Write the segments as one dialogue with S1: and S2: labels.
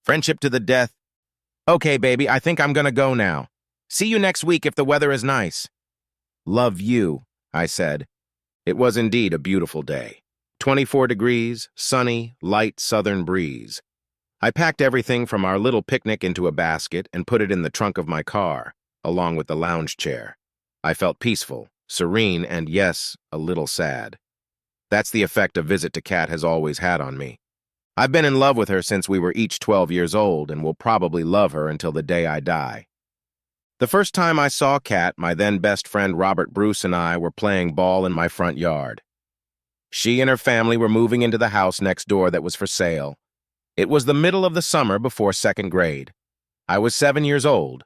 S1: Friendship to the death. Okay, baby, I think I'm gonna go now. See you next week if the weather is nice. Love you, I said. It was indeed a beautiful day. 24 degrees, sunny, light southern breeze. I packed everything from our little picnic into a basket and put it in the trunk of my car, along with the lounge chair. I felt peaceful, serene, and yes, a little sad. That's the effect a visit to Kat has always had on me. I've been in love with her since we were each 12 years old and will probably love her until the day I die. The first time I saw Kat, my then best friend Robert Bruce and I were playing ball in my front yard. She and her family were moving into the house next door that was for sale. It was the middle of the summer before second grade. I was 7 years old.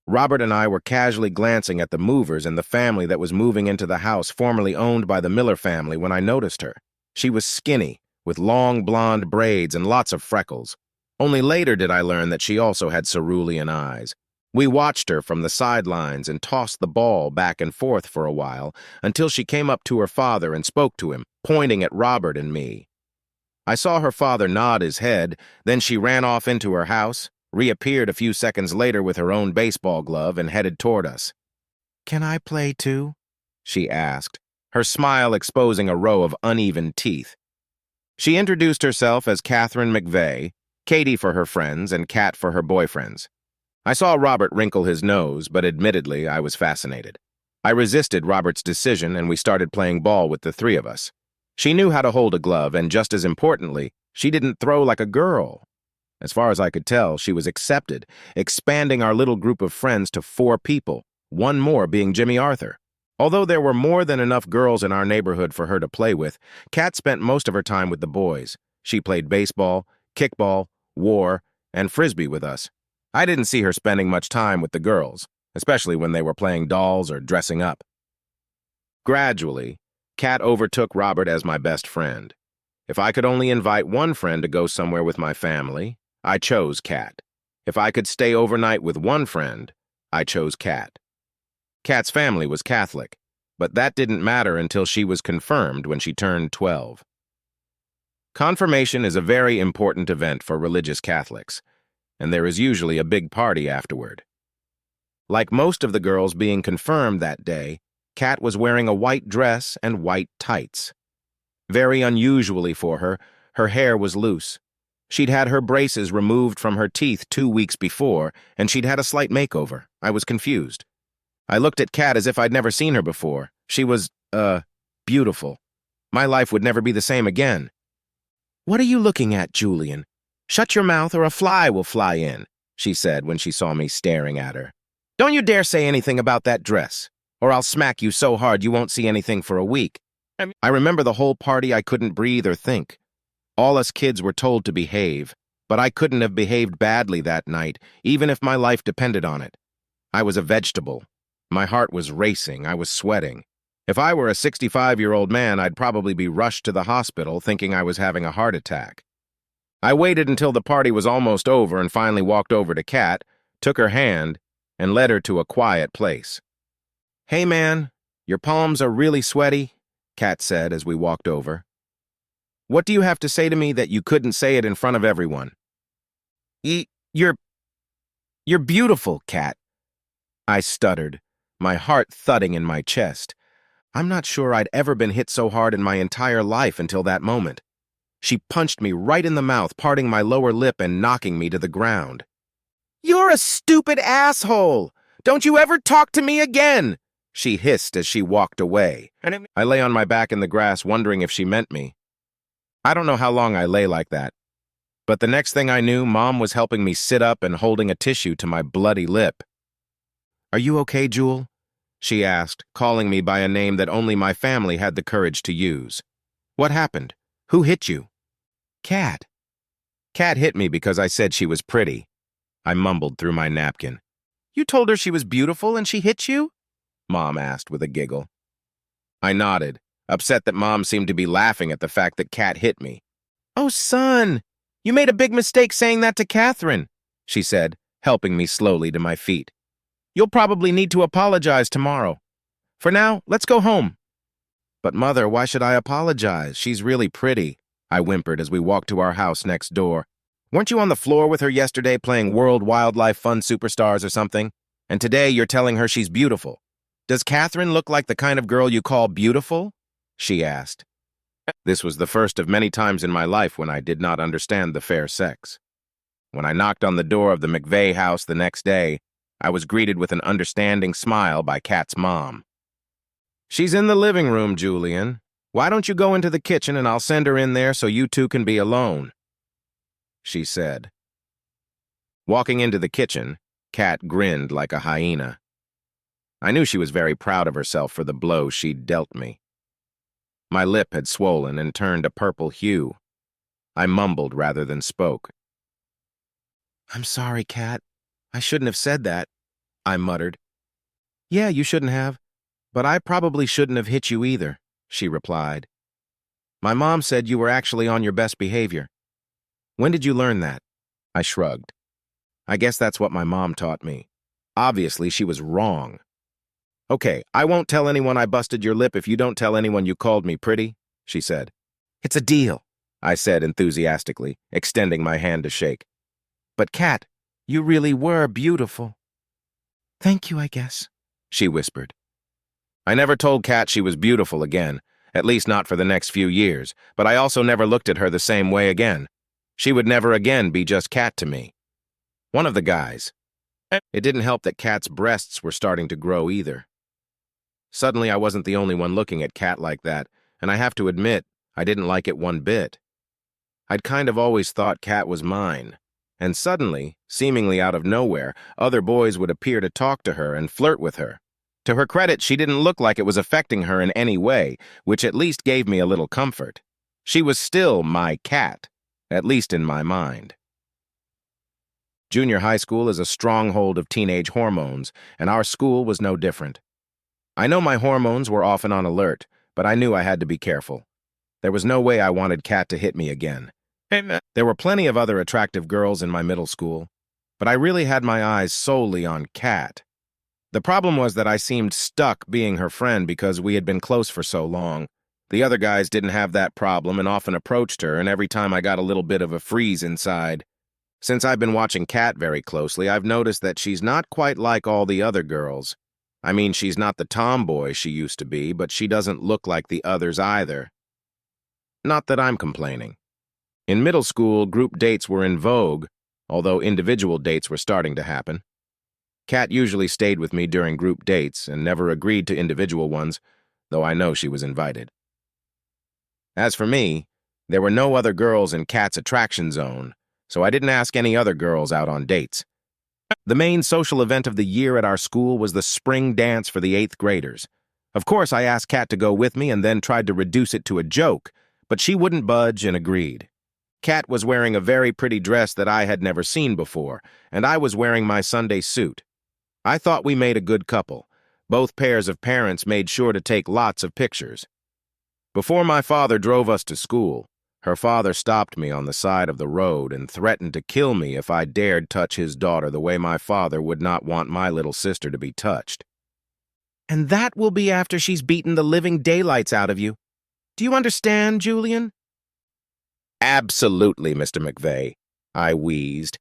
S1: Robert and I were casually glancing at the movers and the family that was moving into the house formerly owned by the Miller family when I noticed her. She was skinny, with long blonde braids and lots of freckles. Only later did I learn that she also had cerulean eyes. We watched her from the sidelines and tossed the ball back and forth for a while until she came up to her father and spoke to him, pointing at Robert and me. I saw her father nod his head, then she ran off into her house, reappeared a few seconds later with her own baseball glove and headed toward us. "Can I play too?" she asked, her smile exposing a row of uneven teeth. She introduced herself as Catherine McVeigh, Katie for her friends and Kat for her boyfriends. I saw Robert wrinkle his nose, but admittedly I was fascinated. I resisted Robert's decision and we started playing ball with the three of us. She knew how to hold a glove and, just as importantly, she didn't throw like a girl. As far as I could tell, she was accepted, expanding our little group of friends to 4 people, one more being Jimmy Arthur. Although there were more than enough girls in our neighborhood for her to play with, Kat spent most of her time with the boys. She played baseball, kickball, war, and frisbee with us. I didn't see her spending much time with the girls, especially when they were playing dolls or dressing up. Gradually, Kat overtook Robert as my best friend. If I could only invite one friend to go somewhere with my family, I chose Kat. If I could stay overnight with one friend, I chose Kat. Kat's family was Catholic, but that didn't matter until she was confirmed when she turned 12. Confirmation is a very important event for religious Catholics, and there is usually a big party afterward. Like most of the girls being confirmed that day, Kat was wearing a white dress and white tights. Very unusually for her, her hair was loose. She'd had her braces removed from her teeth 2 weeks before, and she'd had a slight makeover. I was confused. I looked at Kat as if I'd never seen her before. She was, beautiful. My life would never be the same again. "What are you looking at, Julian? Shut your mouth or a fly will fly in," she said when she saw me staring at her. "Don't you dare say anything about that dress, or I'll smack you so hard you won't see anything for a week." I remember the whole party. I couldn't breathe or think. All us kids were told to behave, but I couldn't have behaved badly that night, even if my life depended on it. I was a vegetable. My heart was racing. I was sweating. If I were a 65-year-old man, I'd probably be rushed to the hospital thinking I was having a heart attack. I waited until the party was almost over and finally walked over to Kat, took her hand, and led her to a quiet place. "Hey, man, your palms are really sweaty," Kat said as we walked over. "What do you have to say to me that you couldn't say it in front of everyone?" You're beautiful, Kat," I stuttered, my heart thudding in my chest. I'm not sure I'd ever been hit so hard in my entire life until that moment. She punched me right in the mouth, parting my lower lip and knocking me to the ground. "You're a stupid asshole! Don't you ever talk to me again!" she hissed as she walked away. I lay on my back in the grass wondering if she meant me. I don't know how long I lay like that, but the next thing I knew, Mom was helping me sit up and holding a tissue to my bloody lip. "Are you okay, Jewel?" she asked, calling me by a name that only my family had the courage to use. "What happened? Who hit you?" "Kat." "Kat hit me because I said she was pretty," I mumbled through my napkin. "You told her she was beautiful and she hit you?" Mom asked with a giggle. I nodded, upset that Mom seemed to be laughing at the fact that Kat hit me. "Oh, son, you made a big mistake saying that to Catherine," she said, helping me slowly to my feet. "You'll probably need to apologize tomorrow. For now, let's go home." "But Mother, why should I apologize? She's really pretty," I whimpered as we walked to our house next door. Weren't you on the floor with her yesterday playing World Wildlife Fund Superstars or something? And today you're telling her she's beautiful. Does Catherine look like the kind of girl you call beautiful? She asked. This was the first of many times in my life when I did not understand the fair sex. When I knocked on the door of the McVeigh house the next day, I was greeted with an understanding smile by Kat's mom. She's in the living room, Julian. Why don't you go into the kitchen and I'll send her in there so you two can be alone, she said. Walking into the kitchen, Kat grinned like a hyena. I knew she was very proud of herself for the blow she'd dealt me. My lip had swollen and turned a purple hue. I mumbled rather than spoke. I'm sorry, Kat. I shouldn't have said that, I muttered. Yeah, you shouldn't have. But I probably shouldn't have hit you either, she replied. My mom said you were actually on your best behavior. When did you learn that? I shrugged. I guess that's what my mom taught me. Obviously, she was wrong. Okay, I won't tell anyone I busted your lip if you don't tell anyone you called me pretty, she said. It's a deal, I said enthusiastically, extending my hand to shake. But Kat, you really were beautiful. Thank you, I guess, she whispered. I never told Kat she was beautiful again, at least not for the next few years, but I also never looked at her the same way again. She would never again be just Kat to me. One of the guys. It didn't help that Kat's breasts were starting to grow either. Suddenly, I wasn't the only one looking at Kat like that, and I have to admit, I didn't like it one bit. I'd kind of always thought Kat was mine, and suddenly, seemingly out of nowhere, other boys would appear to talk to her and flirt with her. To her credit, she didn't look like it was affecting her in any way, which at least gave me a little comfort. She was still my Kat, at least in my mind. Junior high school is a stronghold of teenage hormones, and our school was no different. I know my hormones were often on alert, but I knew I had to be careful. There was no way I wanted Kat to hit me again. There were plenty of other attractive girls in my middle school, but I really had my eyes solely on Kat. The problem was that I seemed stuck being her friend because we had been close for so long. The other guys didn't have that problem and often approached her, and every time I got a little bit of a freeze inside. Since I've been watching Kat very closely, I've noticed that she's not quite like all the other girls. I mean, she's not the tomboy she used to be, but she doesn't look like the others either. Not that I'm complaining. In middle school, group dates were in vogue, although individual dates were starting to happen. Kat usually stayed with me during group dates and never agreed to individual ones, though I know she was invited. As for me, there were no other girls in Kat's attraction zone, so I didn't ask any other girls out on dates. The main social event of the year at our school was the spring dance for the 8th graders. Of course, I asked Kat to go with me and then tried to reduce it to a joke, but she wouldn't budge and agreed. Kat was wearing a very pretty dress that I had never seen before, and I was wearing my Sunday suit. I thought we made a good couple. Both pairs of parents made sure to take lots of pictures. Before my father drove us to school, her father stopped me on the side of the road and threatened to kill me if I dared touch his daughter the way my father would not want my little sister to be touched. And that will be after she's beaten the living daylights out of you. Do you understand, Julian? Absolutely, Mr. McVeigh, I wheezed.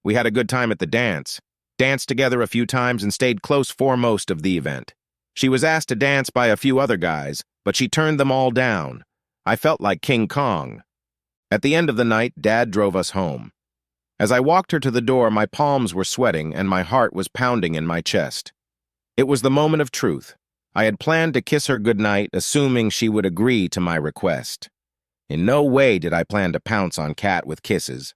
S1: We had a good time at the dance, danced together a few times and stayed close foremost of the event. She was asked to dance by a few other guys, but she turned them all down. I felt like King Kong. At the end of the night, Dad drove us home. As I walked her to the door, my palms were sweating and my heart was pounding in my chest. It was the moment of truth. I had planned to kiss her goodnight, assuming she would agree to my request. In no way did I plan to pounce on Kat with kisses.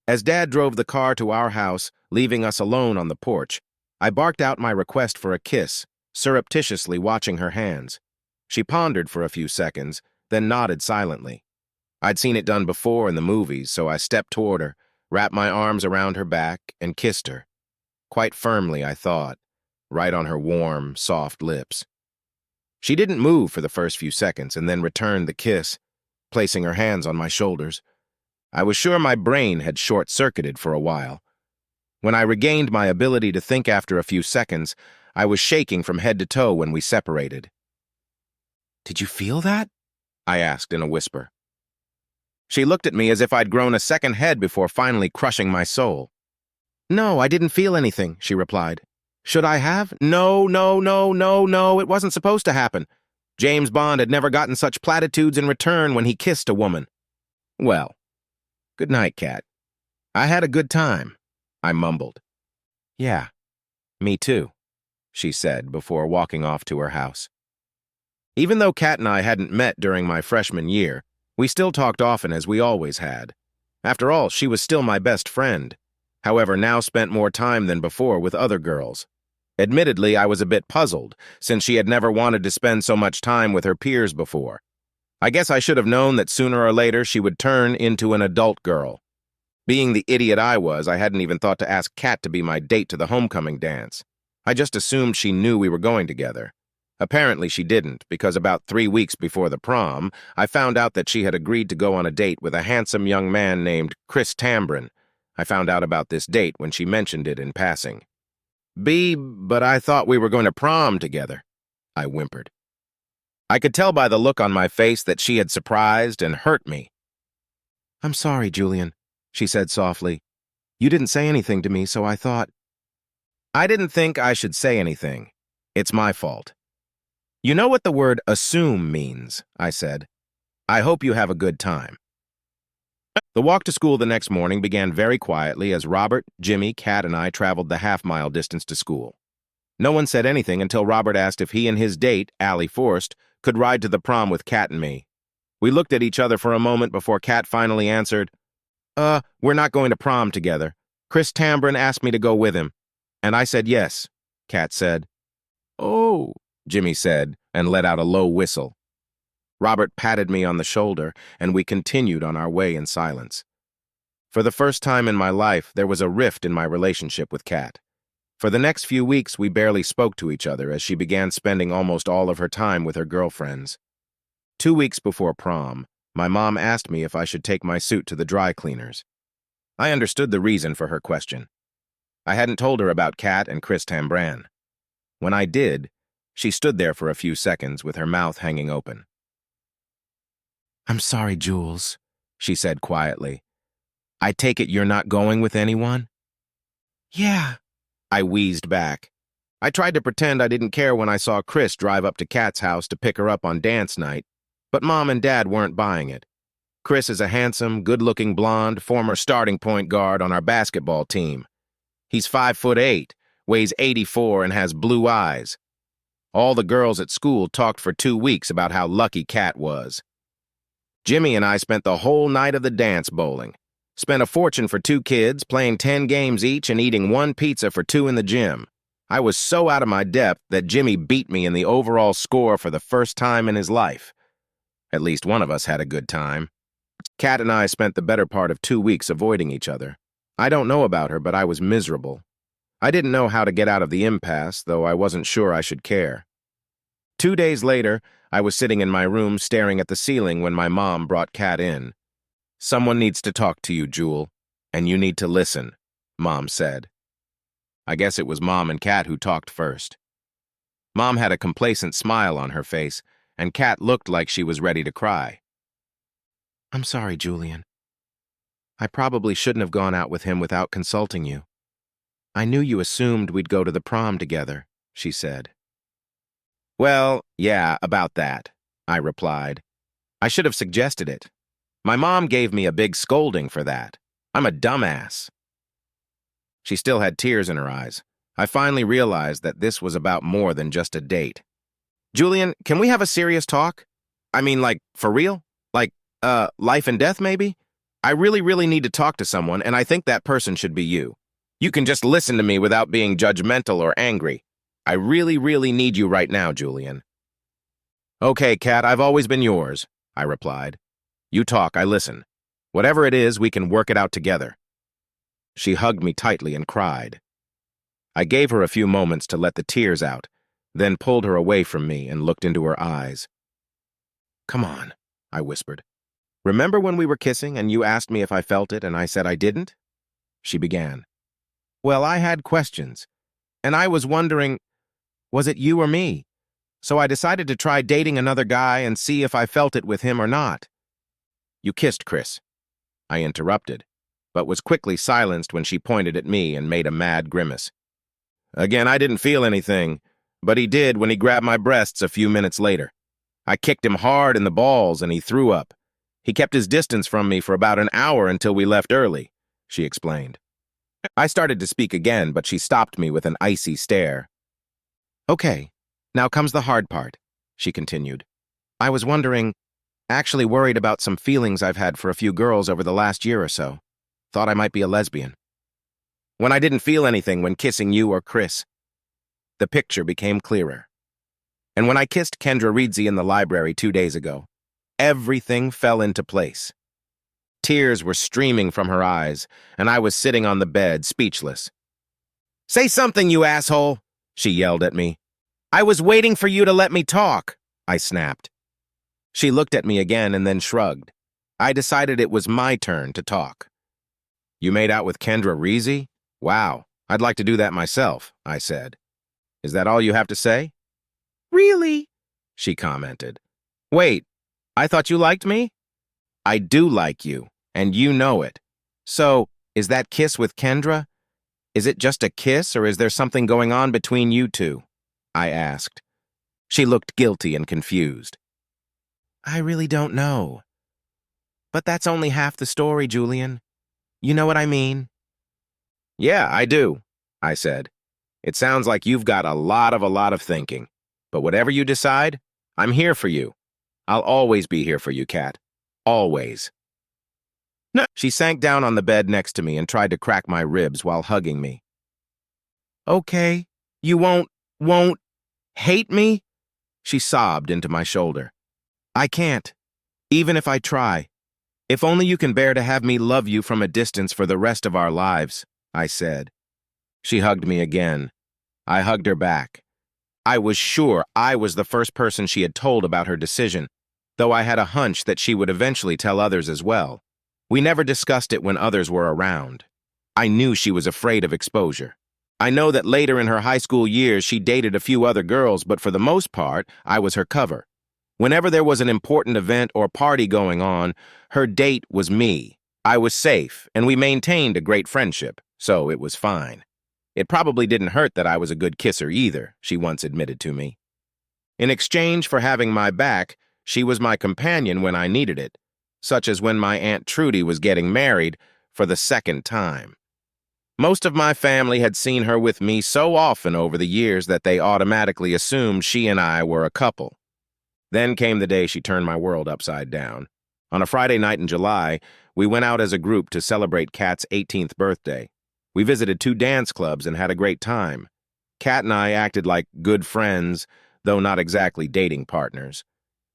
S1: As Dad drove the car to our house, leaving us alone on the porch, I barked out my request for a kiss, surreptitiously watching her hands. She pondered for a few seconds, then nodded silently. I'd seen it done before in the movies, so I stepped toward her, wrapped my arms around her back, and kissed her. Quite firmly, I thought, right on her warm, soft lips. She didn't move for the first few seconds and then returned the kiss, placing her hands on my shoulders. I was sure my brain had short-circuited for a while. When I regained my ability to think after a few seconds, I was shaking from head to toe when we separated. Did you feel that? I asked in a whisper. She looked at me as if I'd grown a second head before finally crushing my soul. "No, I didn't feel anything," she replied. "Should I have? No, no, no, no, no, it wasn't supposed to happen. James Bond had never gotten such platitudes in return when he kissed a woman." "Well, good night, Kat. I had a good time," I mumbled. "Yeah, me too," she said before walking off to her house. Even though Kat and I hadn't met during my freshman year, we still talked often as we always had. After all, she was still my best friend. However, now spent more time than before with other girls. Admittedly, I was a bit puzzled, since she had never wanted to spend so much time with her peers before. I guess I should have known that sooner or later she would turn into an adult girl. Being the idiot I was, I hadn't even thought to ask Kat to be my date to the homecoming dance. I just assumed she knew we were going together. Apparently she didn't, because about 3 weeks before the prom, I found out that she had agreed to go on a date with a handsome young man named Chris Tambrin. I found out about this date when she mentioned it in passing. But I thought we were going to prom together," I whimpered. I could tell by the look on my face that she had surprised and hurt me. "I'm sorry, Julian," she said softly. "You didn't say anything to me, so I thought—" "I didn't think I should say anything. It's my fault." "You know what the word assume means," I said. "I hope you have a good time." The walk to school the next morning began very quietly as Robert, Jimmy, Kat, and I traveled the half-mile distance to school. No one said anything until Robert asked if he and his date, Allie Forst, could ride to the prom with Kat and me. We looked at each other for a moment before Kat finally answered, "We're not going to prom together. Chris Tambrin asked me to go with him." And I said yes, Kat said. "Oh," Jimmy said, and let out a low whistle. Robert patted me on the shoulder, and we continued on our way in silence. For the first time in my life, there was a rift in my relationship with Kat. For the next few weeks, we barely spoke to each other as she began spending almost all of her time with her girlfriends. 2 weeks before prom, my mom asked me if I should take my suit to the dry cleaners. I understood the reason for her question. I hadn't told her about Kat and Chris Tambran. When I did, she stood there for a few seconds with her mouth hanging open. "I'm sorry, Jules," she said quietly. "I take it you're not going with anyone?" "Yeah," I wheezed back. I tried to pretend I didn't care when I saw Chris drive up to Kat's house to pick her up on dance night, but Mom and Dad weren't buying it. Chris is a handsome, good-looking blonde, former starting point guard on our basketball team. He's 5'8", weighs 84, and has blue eyes. All the girls at school talked for 2 weeks about how lucky Kat was. Jimmy and I spent the whole night of the dance bowling. Spent a fortune for 2 kids, playing 10 games each and eating 1 pizza for 2 in the gym. I was so out of my depth that Jimmy beat me in the overall score for the first time in his life. At least one of us had a good time. Kat and I spent the better part of 2 weeks avoiding each other. I don't know about her, but I was miserable. I didn't know how to get out of the impasse, though I wasn't sure I should care. 2 days later, I was sitting in my room staring at the ceiling when my mom brought Kat in. "Someone needs to talk to you, Jewel, and you need to listen," Mom said. I guess it was Mom and Kat who talked first. Mom had a complacent smile on her face, and Kat looked like she was ready to cry. "I'm sorry, Julian. I probably shouldn't have gone out with him without consulting you. I knew you assumed we'd go to the prom together," she said. "Well, yeah, about that," I replied. "I should have suggested it. My mom gave me a big scolding for that. I'm a dumbass." She still had tears in her eyes. I finally realized that this was about more than just a date. "Julian, can we have a serious talk? I mean, like, for real? Like, life and death, maybe? I really need to talk to someone, and I think that person should be you. You can just listen to me without being judgmental or angry. I really need you right now, Julian." "Okay, Kat, I've always been yours," I replied. "You talk, I listen. Whatever it is, we can work it out together." She hugged me tightly and cried. I gave her a few moments to let the tears out, then pulled her away from me and looked into her eyes. "Come on," I whispered. "Remember when we were kissing and you asked me if I felt it and I said I didn't?" She began. "Well, I had questions, and I was wondering, was it you or me? So I decided to try dating another guy and see if I felt it with him or not." You kissed Chris. I interrupted, but was quickly silenced when she pointed at me and made a mad grimace. Again, I didn't feel anything, but he did when he grabbed my breasts a few minutes later. I kicked him hard in the balls and he threw up. He kept his distance from me for about an hour until we left early, she explained. I started to speak again, but she stopped me with an icy stare. Okay, now comes the hard part, she continued. I was actually worried about some feelings I've had for a few girls over the last year or so. Thought I might be a lesbian. When I didn't feel anything when kissing you or Chris, the picture became clearer. And when I kissed Kendra Reedsy in the library 2 days ago, everything fell into place. Tears were streaming from her eyes, and I was sitting on the bed, speechless. Say something, you asshole, she yelled at me. I was waiting for you to let me talk, I snapped. She looked at me again and then shrugged. I decided it was my turn to talk. You made out with Kendra Reedsy? Wow, I'd like to do that myself, I said. Is that all you have to say? Really? She commented. Wait, I thought you liked me? I do like you, and you know it. So, is that kiss with Kendra? Is it just a kiss, or is there something going on between you two? I asked. She looked guilty and confused. I really don't know. But that's only half the story, Julian. You know what I mean? Yeah, I do, I said. It sounds like you've got a lot of thinking. But whatever you decide, I'm here for you. I'll always be here for you, Kat. Always. No. She sank down on the bed next to me and tried to crack my ribs while hugging me. Okay, you won't hate me? She sobbed into my shoulder. I can't, even if I try. If only you can bear to have me love you from a distance for the rest of our lives, I said. She hugged me again. I hugged her back. I was sure I was the first person she had told about her decision, though I had a hunch that she would eventually tell others as well. We never discussed it when others were around. I knew she was afraid of exposure. I know that later in her high school years she dated a few other girls, but for the most part, I was her cover. Whenever there was an important event or party going on, her date was me. I was safe, and we maintained a great friendship, so it was fine. It probably didn't hurt that I was a good kisser either, she once admitted to me. In exchange for having my back, she was my companion when I needed it, such as when my Aunt Trudy was getting married for the second time. Most of my family had seen her with me so often over the years that they automatically assumed she and I were a couple. Then came the day she turned my world upside down. On a Friday night in July, we went out as a group to celebrate Kat's 18th birthday. We visited 2 dance clubs and had a great time. Kat and I acted like good friends, though not exactly dating partners.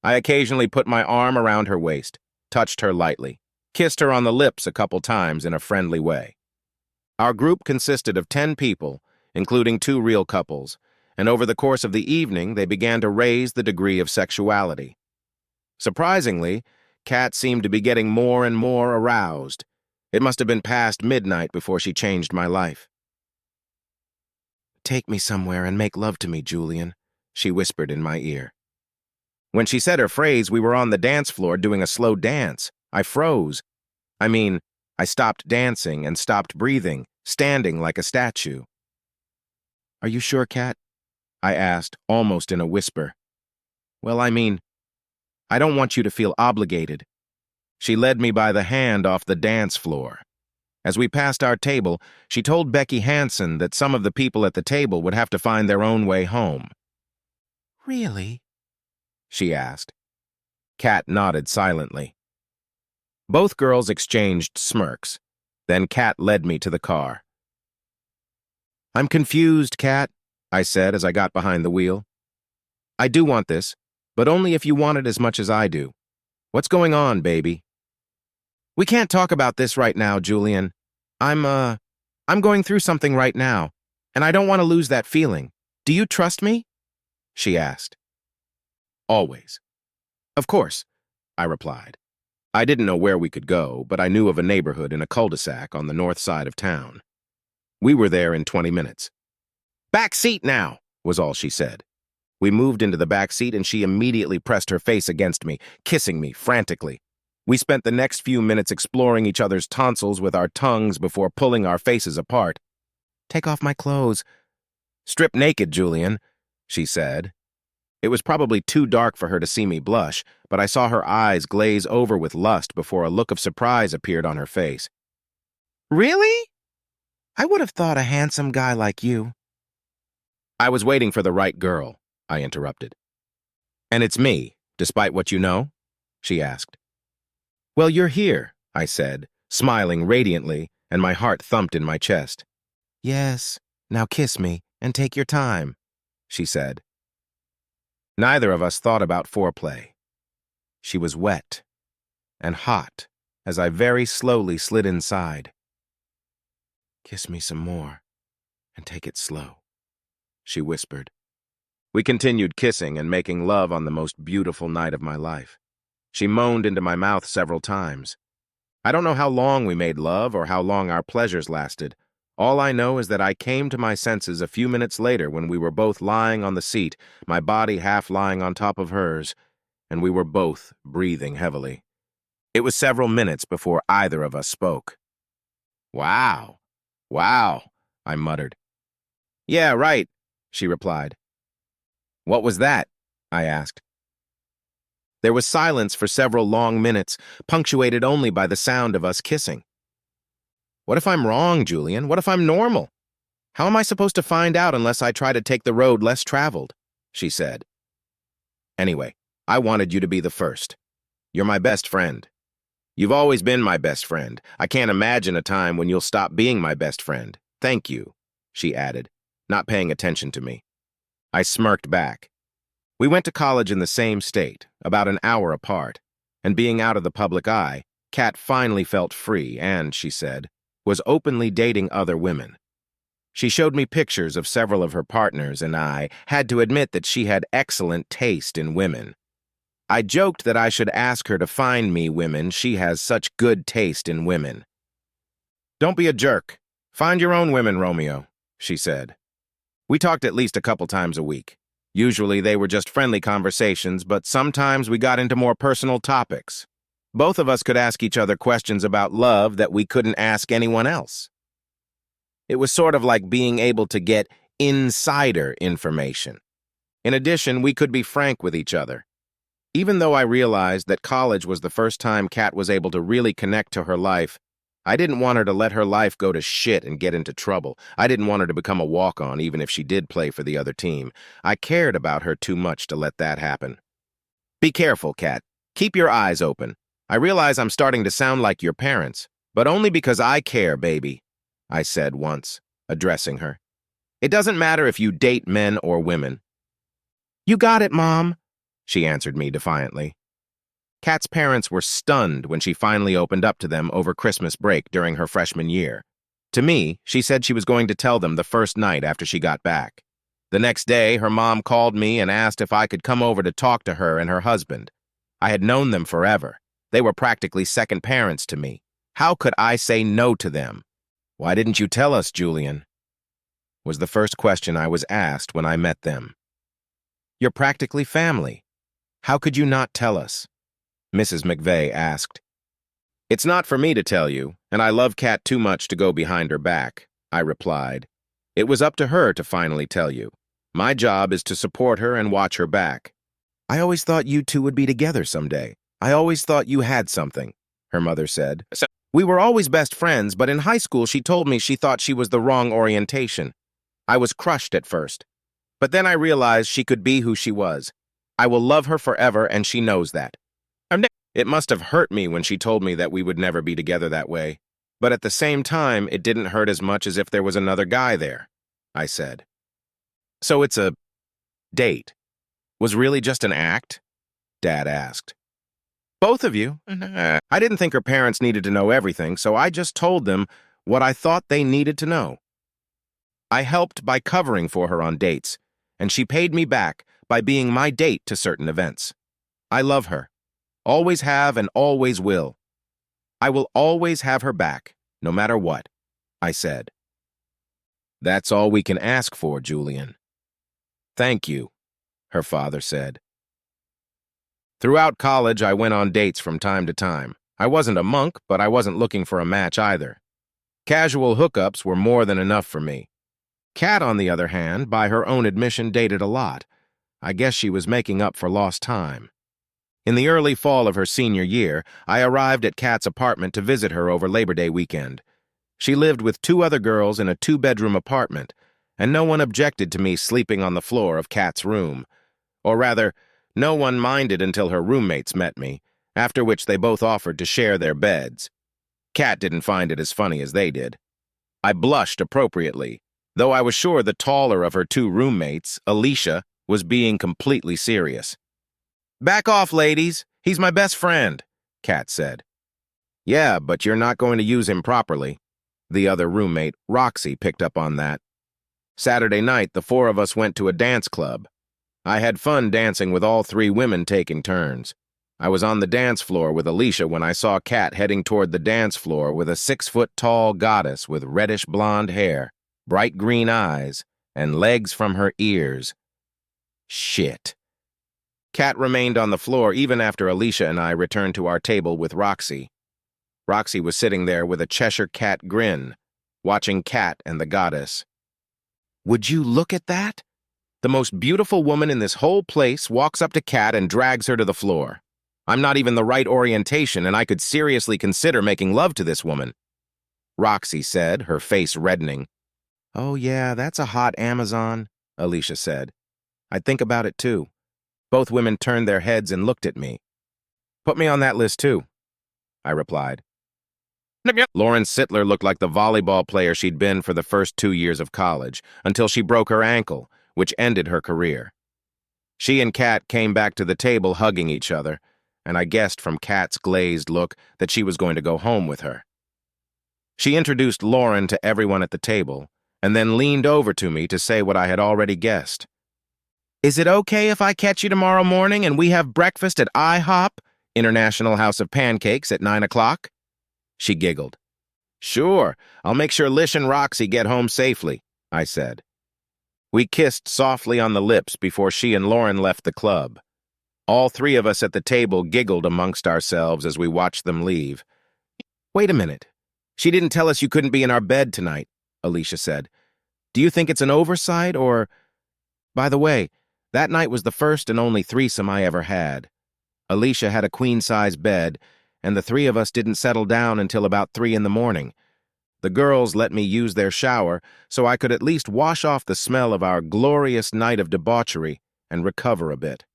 S1: I occasionally put my arm around her waist, touched her lightly, kissed her on the lips a couple times in a friendly way. Our group consisted of 10 people, including 2 real couples, and over the course of the evening they began to raise the degree of sexuality. Surprisingly, Kat seemed to be getting more and more aroused. It must have been past midnight before she changed my life. Take me somewhere and make love to me, Julian, she whispered in my ear. When she said her phrase, we were on the dance floor doing a slow dance. I froze. I stopped dancing and stopped breathing, standing like a statue. Are you sure, Kat? I asked, almost in a whisper. Well, I don't want you to feel obligated. She led me by the hand off the dance floor. As we passed our table, she told Becky Hansen that some of the people at the table would have to find their own way home. Really? She asked. Kat nodded silently. Both girls exchanged smirks. Then Kat led me to the car. I'm confused, Kat, I said as I got behind the wheel. I do want this, but only if you want it as much as I do. What's going on, baby? We can't talk about this right now, Julian. I'm going through something right now, and I don't want to lose that feeling. Do you trust me? She asked. Always. Of course, I replied. I didn't know where we could go, but I knew of a neighborhood in a cul-de-sac on the north side of town. We were there in 20 minutes. Back seat now, was all she said. We moved into the back seat and she immediately pressed her face against me, kissing me frantically. We spent the next few minutes exploring each other's tonsils with our tongues before pulling our faces apart. "Take off my clothes." "Strip naked, Julian," she said. It was probably too dark for her to see me blush, but I saw her eyes glaze over with lust before a look of surprise appeared on her face. "Really? I would have thought a handsome guy like you." "I was waiting for the right girl," I interrupted. "And it's me, despite what you know?" she asked. "Well, you're here," I said, smiling radiantly, and my heart thumped in my chest. "Yes, now kiss me and take your time," she said. Neither of us thought about foreplay. She was wet and hot as I very slowly slid inside. "Kiss me some more and take it slow," she whispered. We continued kissing and making love on the most beautiful night of my life. She moaned into my mouth several times. I don't know how long we made love or how long our pleasures lasted. All I know is that I came to my senses a few minutes later when we were both lying on the seat, my body half lying on top of hers, and we were both breathing heavily. It was several minutes before either of us spoke. "Wow, wow," I muttered. "Yeah, right," she replied. "What was that?" I asked. There was silence for several long minutes, punctuated only by the sound of us kissing. "What if I'm wrong, Julian? What if I'm normal? How am I supposed to find out unless I try to take the road less traveled?" she said. "Anyway, I wanted you to be the first. You're my best friend. You've always been my best friend. I can't imagine a time when you'll stop being my best friend. Thank you," she added, not paying attention to me. I smirked back. We went to college in the same state, about an hour apart, and being out of the public eye, Kat finally felt free and, she said, was openly dating other women. She showed me pictures of several of her partners, and I had to admit that she had excellent taste in women. I joked that I should ask her to find me women. She has such good taste in women. "Don't be a jerk. Find your own women, Romeo," she said. We talked at least a couple times a week. Usually they were just friendly conversations, but sometimes we got into more personal topics. Both of us could ask each other questions about love that we couldn't ask anyone else. It was sort of like being able to get insider information. In addition, we could be frank with each other. Even though I realized that college was the first time Kat was able to really connect to her life, I didn't want her to let her life go to shit and get into trouble. I didn't want her to become a walk-on, even if she did play for the other team. I cared about her too much to let that happen. "Be careful, Kat. Keep your eyes open. I realize I'm starting to sound like your parents, but only because I care, baby," I said once, addressing her. "It doesn't matter if you date men or women." "You got it, Mom," she answered me defiantly. Kat's parents were stunned when she finally opened up to them over Christmas break during her freshman year. To me, she said she was going to tell them the first night after she got back. The next day, her mom called me and asked if I could come over to talk to her and her husband. I had known them forever. They were practically second parents to me. How could I say no to them? "Why didn't you tell us, Julian?" was the first question I was asked when I met them. "You're practically family. How could you not tell us?" Mrs. McVeigh asked. "It's not for me to tell you, and I love Kat too much to go behind her back," I replied. "It was up to her to finally tell you. My job is to support her and watch her back." "I always thought you two would be together someday. I always thought you had something," her mother said. "We were always best friends, but in high school she told me she thought she was the wrong orientation. I was crushed at first. But then I realized she could be who she was. I will love her forever, and she knows that. It must have hurt me when she told me that we would never be together that way. But at the same time, it didn't hurt as much as if there was another guy there," I said. "So it's a date. Was really just an act?" Dad asked. "Both of you?" I didn't think her parents needed to know everything, so I just told them what I thought they needed to know. I helped by covering for her on dates, and she paid me back by being my date to certain events. I love her. Always have and always will. I will always have her back, no matter what," I said. "That's all we can ask for, Julian." "Thank you," her father said. Throughout college, I went on dates from time to time. I wasn't a monk, but I wasn't looking for a match either. Casual hookups were more than enough for me. Kat, on the other hand, by her own admission, dated a lot. I guess she was making up for lost time. In the early fall of her senior year, I arrived at Kat's apartment to visit her over Labor Day weekend. She lived with 2 other girls in a 2-bedroom apartment, and no one objected to me sleeping on the floor of Kat's room. Or rather, no one minded until her roommates met me, after which they both offered to share their beds. Kat didn't find it as funny as they did. I blushed appropriately, though I was sure the taller of her 2 roommates, Alicia, was being completely serious. "Back off, ladies. He's my best friend," Kat said. "Yeah, but you're not going to use him properly." The other roommate, Roxy, picked up on that. Saturday night, the 4 of us went to a dance club. I had fun dancing with all 3 women taking turns. I was on the dance floor with Alicia when I saw Kat heading toward the dance floor with a 6-foot-tall goddess with reddish blonde hair, bright green eyes, and legs from her ears. Shit. Kat remained on the floor even after Alicia and I returned to our table with Roxy. Roxy was sitting there with a Cheshire cat grin, watching Kat and the goddess. "Would you look at that? The most beautiful woman in this whole place walks up to Kat and drags her to the floor. I'm not even the right orientation, and I could seriously consider making love to this woman," Roxy said, her face reddening. "Oh yeah, that's a hot Amazon," Alicia said. "I'd think about it too." Both women turned their heads and looked at me. "Put me on that list too," I replied. Lauren Sittler looked like the volleyball player she'd been for the first 2 years of college, until she broke her ankle, which ended her career. She and Kat came back to the table hugging each other, and I guessed from Kat's glazed look that she was going to go home with her. She introduced Lauren to everyone at the table, and then leaned over to me to say what I had already guessed. "Is it okay if I catch you tomorrow morning and we have breakfast at IHOP, International House of Pancakes, at 9 o'clock? She giggled. "Sure, I'll make sure Lish and Roxy get home safely," I said. We kissed softly on the lips before she and Lauren left the club. All 3 of us at the table giggled amongst ourselves as we watched them leave. "Wait a minute. She didn't tell us you couldn't be in our bed tonight," Alicia said. "Do you think it's an oversight, or—" By the way, that night was the first and only threesome I ever had. Alicia had a queen-size bed, and the 3 of us didn't settle down until about 3 in the morning. The girls let me use their shower so I could at least wash off the smell of our glorious night of debauchery and recover a bit.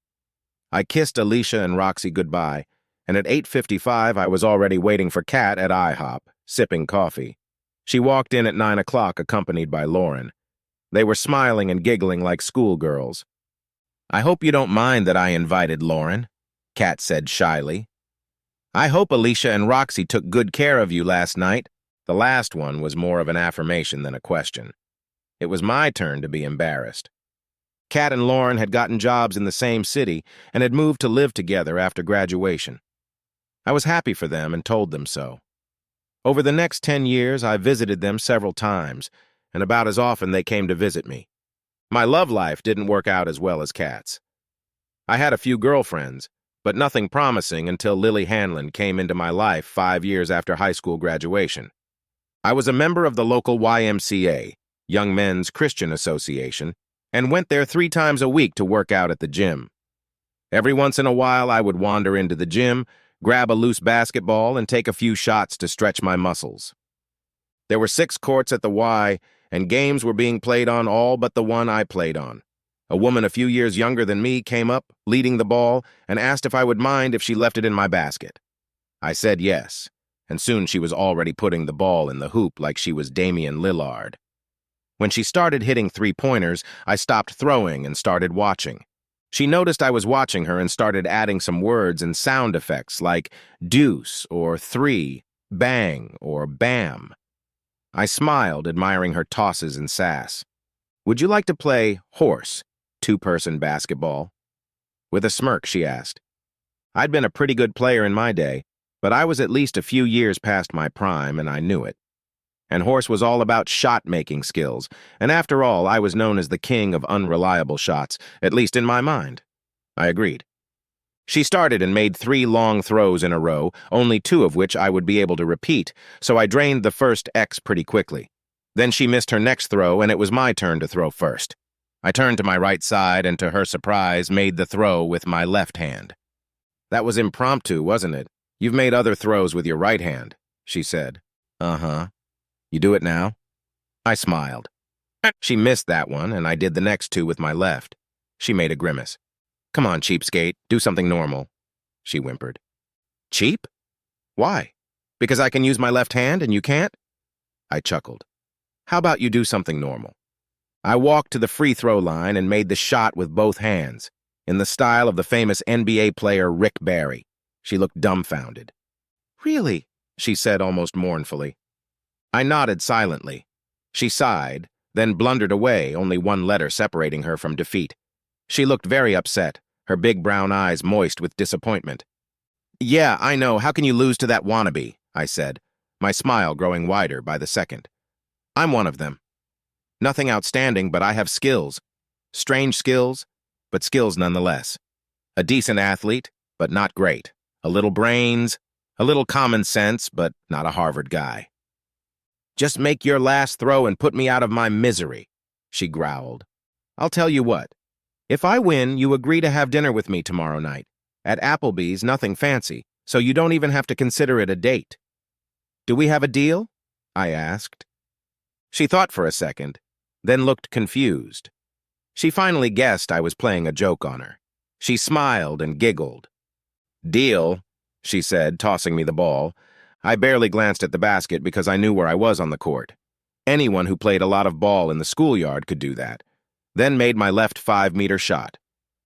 S1: I kissed Alicia and Roxy goodbye, and at 8:55 I was already waiting for Kat at IHOP, sipping coffee. She walked in at 9 o'clock accompanied by Lauren. They were smiling and giggling like schoolgirls. "I hope you don't mind that I invited Lauren," Kat said shyly. "I hope Alicia and Roxy took good care of you last night." The last one was more of an affirmation than a question. It was my turn to be embarrassed. Kat and Lauren had gotten jobs in the same city and had moved to live together after graduation. I was happy for them and told them so. Over the next 10 years, I visited them several times, and about as often they came to visit me. My love life didn't work out as well as Kat's. I had a few girlfriends, but nothing promising until Lily Hanlon came into my life 5 years after high school graduation. I was a member of the local YMCA, Young Men's Christian Association, and went there 3 times a week to work out at the gym. Every once in a while, I would wander into the gym, grab a loose basketball, and take a few shots to stretch my muscles. There were 6 courts at the Y, and games were being played on all but the one I played on. A woman a few years younger than me came up, leading the ball, and asked if I would mind if she left it in my basket. I said yes, and soon she was already putting the ball in the hoop like she was Damian Lillard. When she started hitting 3-pointers, I stopped throwing and started watching. She noticed I was watching her and started adding some words and sound effects like deuce or 3, bang or bam. I smiled, admiring her tosses and sass. "Would you like to play horse, 2-person basketball?" With a smirk, she asked. I'd been a pretty good player in my day, but I was at least a few years past my prime, and I knew it. And horse was all about shot-making skills, and after all, I was known as the king of unreliable shots, at least in my mind. I agreed. She started and made 3 long throws in a row, only 2 of which I would be able to repeat, so I drained the first X pretty quickly. Then she missed her next throw, and it was my turn to throw first. I turned to my right side and, to her surprise, made the throw with my left hand. "That was impromptu, wasn't it? You've made other throws with your right hand," she said. "Uh-huh. You do it now?" I smiled. She missed that one, and I did the next 2 with my left. She made a grimace. "Come on, cheapskate, do something normal," she whimpered. "Cheap? Why? Because I can use my left hand and you can't?" I chuckled. "How about you do something normal?" I walked to the free throw line and made the shot with both hands, in the style of the famous NBA player Rick Barry. She looked dumbfounded. "Really?" she said almost mournfully. I nodded silently. She sighed, then blundered away, only one letter separating her from defeat. She looked very upset, her big brown eyes moist with disappointment. "Yeah, I know. How can you lose to that wannabe?" I said, my smile growing wider by the second. "I'm one of them. Nothing outstanding, but I have skills. Strange skills, but skills nonetheless. A decent athlete, but not great. A little brains, a little common sense, but not a Harvard guy." "Just make your last throw and put me out of my misery," she growled. "I'll tell you what. If I win, you agree to have dinner with me tomorrow night. At Applebee's, nothing fancy, so you don't even have to consider it a date." "Do we have a deal?" I asked. She thought for a second, then looked confused. She finally guessed I was playing a joke on her. She smiled and giggled. "Deal," she said, tossing me the ball. I barely glanced at the basket because I knew where I was on the court. Anyone who played a lot of ball in the schoolyard could do that. Then made my left 5-meter shot.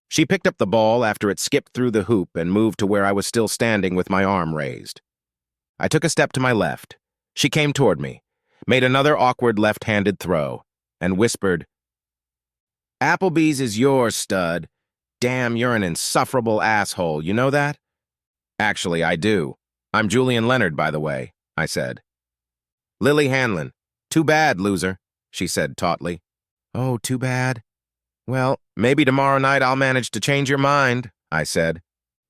S1: She picked up the ball after it skipped through the hoop and moved to where I was still standing with my arm raised. I took a step to my left. She came toward me, made another awkward left-handed throw, and whispered, "Applebee's is yours, stud. Damn, you're an insufferable asshole, you know that?" "Actually, I do. I'm Julian Leonard, by the way," I said. "Lily Hanlon. Too bad, loser," she said tautly. "Oh, too bad? Well, maybe tomorrow night I'll manage to change your mind," I said.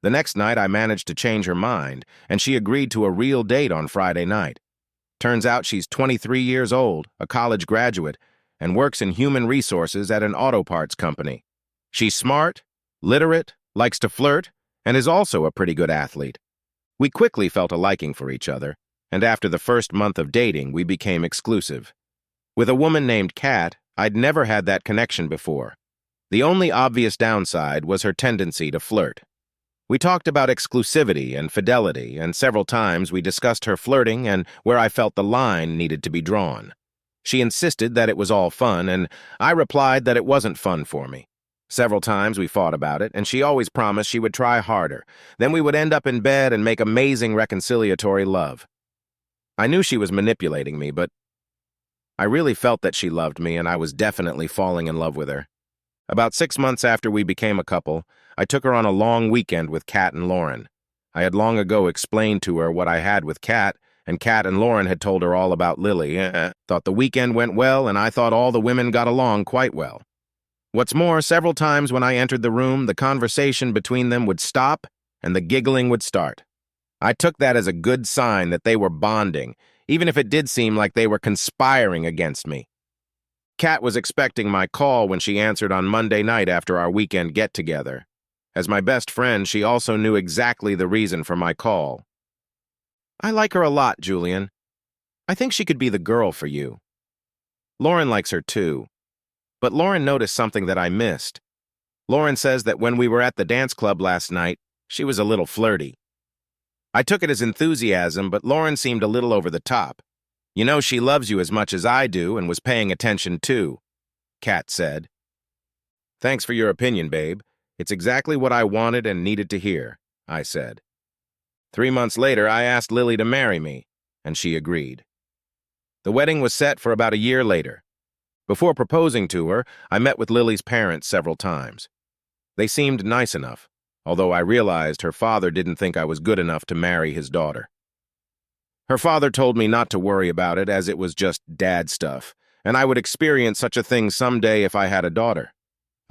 S1: The next night I managed to change her mind, and she agreed to a real date on Friday night. Turns out she's 23 years old, a college graduate, and works in human resources at an auto parts company. She's smart, literate, likes to flirt, and is also a pretty good athlete. We quickly felt a liking for each other, and after the first month of dating, we became exclusive. With a woman named Kat, I'd never had that connection before. The only obvious downside was her tendency to flirt. We talked about exclusivity and fidelity, and several times we discussed her flirting and where I felt the line needed to be drawn. She insisted that it was all fun, and I replied that it wasn't fun for me. Several times we fought about it, and she always promised she would try harder. Then we would end up in bed and make amazing reconciliatory love. I knew she was manipulating me, but I really felt that she loved me, and I was definitely falling in love with her. About 6 months after we became a couple, I took her on a long weekend with Kat and Lauren. I had long ago explained to her what I had with Kat, and Kat and Lauren had told her all about Lily. Thought the weekend went well, and I thought all the women got along quite well. What's more, several times when I entered the room, the conversation between them would stop and the giggling would start. I took that as a good sign that they were bonding, even if it did seem like they were conspiring against me. Kat was expecting my call when she answered on Monday night after our weekend get-together. As my best friend, she also knew exactly the reason for my call. "I like her a lot, Julian. I think she could be the girl for you." Lauren likes her too. But Lauren noticed something that I missed. Lauren says that when we were at the dance club last night, she was a little flirty. I took it as enthusiasm, but Lauren seemed a little over the top. "You know she loves you as much as I do and was paying attention too," Kat said. "Thanks for your opinion, babe. It's exactly what I wanted and needed to hear," I said. 3 months later, I asked Lily to marry me, and she agreed. The wedding was set for about a year later. Before proposing to her, I met with Lily's parents several times. They seemed nice enough, although I realized her father didn't think I was good enough to marry his daughter. Her father told me not to worry about it as it was just dad stuff, and I would experience such a thing someday if I had a daughter.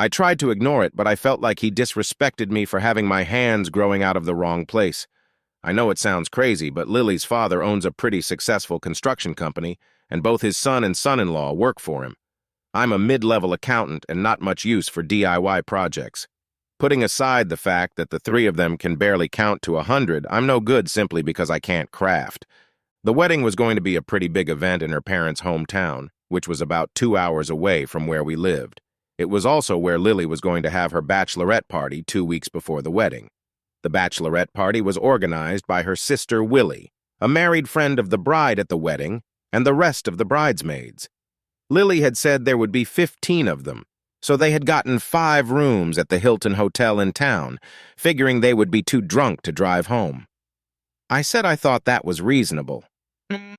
S1: I tried to ignore it, but I felt like he disrespected me for having my hands growing out of the wrong place. I know it sounds crazy, but Lily's father owns a pretty successful construction company, and both his son and son-in-law work for him. I'm a mid-level accountant and not much use for DIY projects. Putting aside the fact that the three of them can barely count to 100, I'm no good simply because I can't craft. The wedding was going to be a pretty big event in her parents' hometown, which was about 2 hours away from where we lived. It was also where Lily was going to have her bachelorette party 2 weeks before the wedding. The bachelorette party was organized by her sister Willie, a married friend of the bride at the wedding, and the rest of the bridesmaids. Lily had said there would be 15 of them, so they had gotten 5 rooms at the Hilton Hotel in town, figuring they would be too drunk to drive home. I said I thought that was reasonable.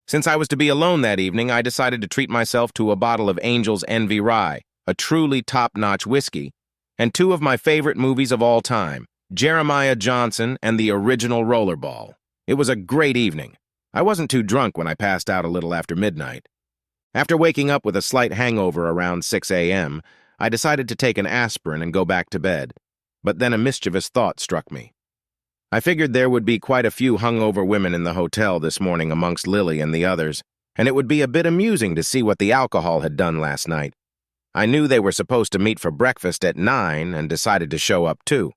S1: Since I was to be alone that evening, I decided to treat myself to a bottle of Angel's Envy Rye, a truly top-notch whiskey, and 2 of my favorite movies of all time, Jeremiah Johnson and the original Rollerball. It was a great evening. I wasn't too drunk when I passed out a little after midnight. After waking up with a slight hangover around 6 a.m., I decided to take an aspirin and go back to bed. But then a mischievous thought struck me. I figured there would be quite a few hungover women in the hotel this morning amongst Lily and the others, and it would be a bit amusing to see what the alcohol had done last night. I knew they were supposed to meet for breakfast at 9 and decided to show up too.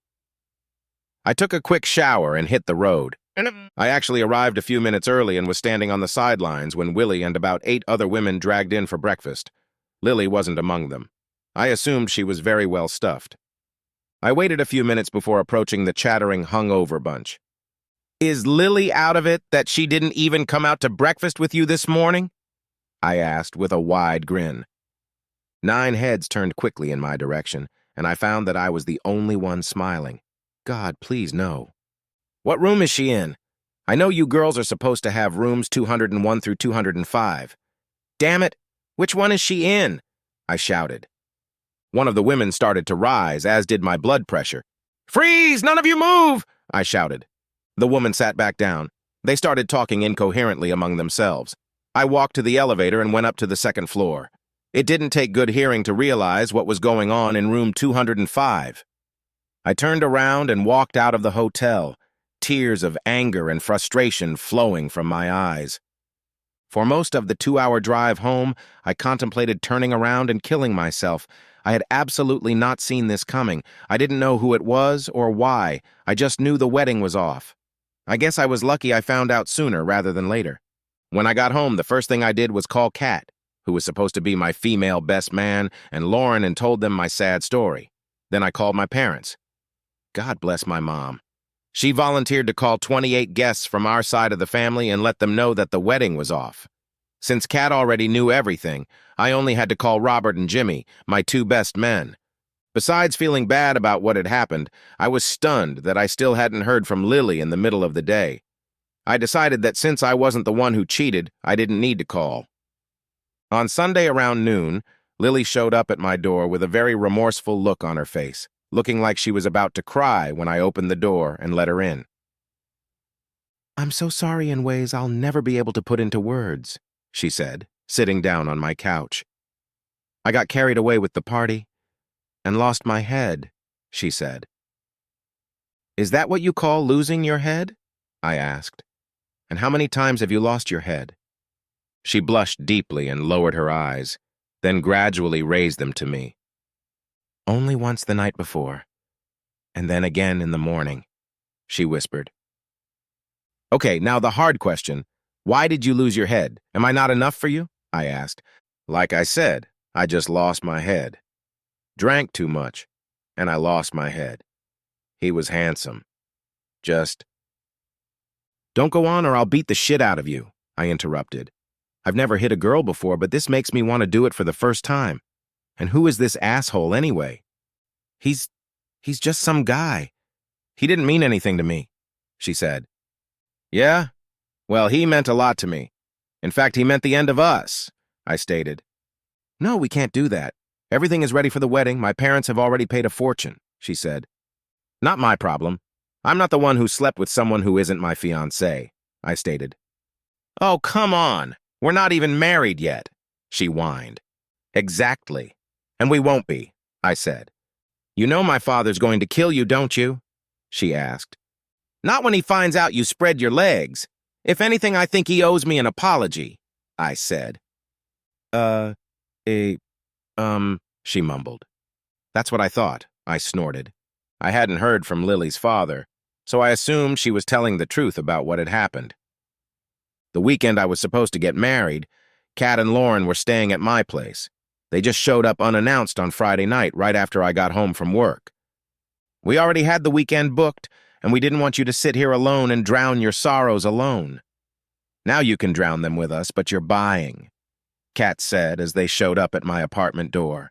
S1: I took a quick shower and hit the road. I actually arrived a few minutes early and was standing on the sidelines when Willie and about 8 other women dragged in for breakfast. Lily wasn't among them. I assumed she was very well stuffed. I waited a few minutes before approaching the chattering hungover bunch. "Is Lily out of it that she didn't even come out to breakfast with you this morning?" I asked with a wide grin. 9 heads turned quickly in my direction, and I found that I was the only one smiling. God, please no. "What room is she in? I know you girls are supposed to have rooms 201 through 205. Damn it, which one is she in?" I shouted. One of the women started to rise, as did my blood pressure. "Freeze! None of you move!" I shouted. The woman sat back down. They started talking incoherently among themselves. I walked to the elevator and went up to the 2nd floor. It didn't take good hearing to realize what was going on in room 205. I turned around and walked out of the hotel, tears of anger and frustration flowing from my eyes. For most of the 2-hour drive home, I contemplated turning around and killing myself. I had absolutely not seen this coming. I didn't know who it was or why. I just knew the wedding was off. I guess I was lucky I found out sooner rather than later. When I got home, the first thing I did was call Kat, who was supposed to be my female best man, and Lauren, and told them my sad story. Then I called my parents. God bless my mom. She volunteered to call 28 guests from our side of the family and let them know that the wedding was off. Since Kat already knew everything, I only had to call Robert and Jimmy, my 2 best men. Besides feeling bad about what had happened, I was stunned that I still hadn't heard from Lily in the middle of the day. I decided that since I wasn't the one who cheated, I didn't need to call. On Sunday around noon, Lily showed up at my door with a very remorseful look on her face, looking like she was about to cry when I opened the door and let her in. "I'm so sorry in ways I'll never be able to put into words," she said, sitting down on my couch. "I got carried away with the party and lost my head," she said. "Is that what you call losing your head?" I asked. "And how many times have you lost your head?" She blushed deeply and lowered her eyes, then gradually raised them to me. "Only once the night before, and then again in the morning," she whispered. "Okay, now the hard question. Why did you lose your head? Am I not enough for you?" I asked. "Like I said, I just lost my head. Drank too much, and I lost my head. He was handsome. Just—" "Don't go on or I'll beat the shit out of you," I interrupted. "I've never hit a girl before, but this makes me want to do it for the first time. And who is this asshole anyway? He's just some guy. He didn't mean anything to me," she said. "Yeah? Well, he meant a lot to me. In fact, he meant the end of us," I stated. "No, we can't do that. Everything is ready for the wedding. My parents have already paid a fortune," she said. "Not my problem. I'm not the one who slept with someone who isn't my fiancé," I stated. "Oh, come on. We're not even married yet," she whined. "Exactly. And we won't be," I said. You know my father's going to kill you, don't you? She asked. Not when he finds out you spread your legs. If anything, I think he owes me an apology, I said. Eh, she mumbled. That's what I thought, I snorted. I hadn't heard from Lily's father, so I assumed she was telling the truth about what had happened. The weekend I was supposed to get married, Kat and Lauren were staying at my place. They just showed up unannounced on Friday night right after I got home from work. We already had the weekend booked, and we didn't want you to sit here alone and drown your sorrows alone. Now you can drown them with us, but you're buying, Kat said as they showed up at my apartment door.